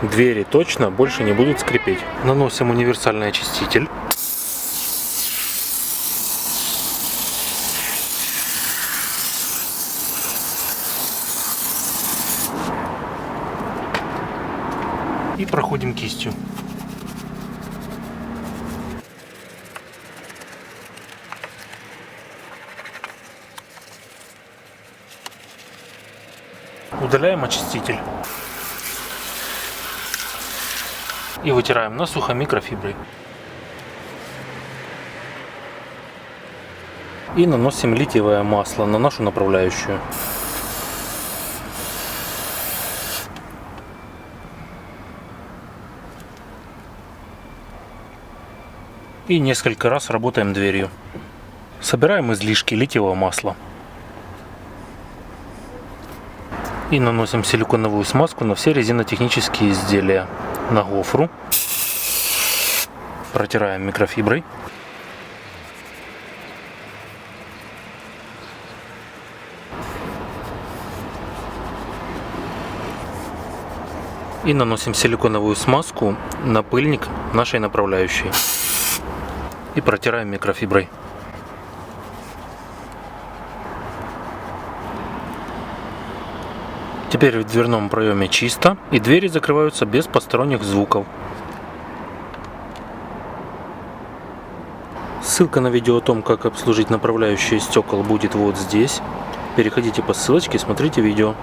Двери точно больше не будут скрипеть. Наносим универсальный очиститель. И проходим кистью. Удаляем очиститель. И вытираем насухо микрофиброй. И наносим литиевое масло на нашу направляющую. И несколько раз работаем дверью. Собираем излишки литиевого масла. И наносим силиконовую смазку на все резинотехнические изделия. На гофру. Протираем микрофиброй. И наносим силиконовую смазку на пыльник нашей направляющей. И протираем микрофиброй. Теперь в дверном проеме чисто, и двери закрываются без посторонних звуков. Ссылка на видео о том, как обслужить направляющие стекол, будет вот здесь. Переходите по ссылочке и смотрите видео.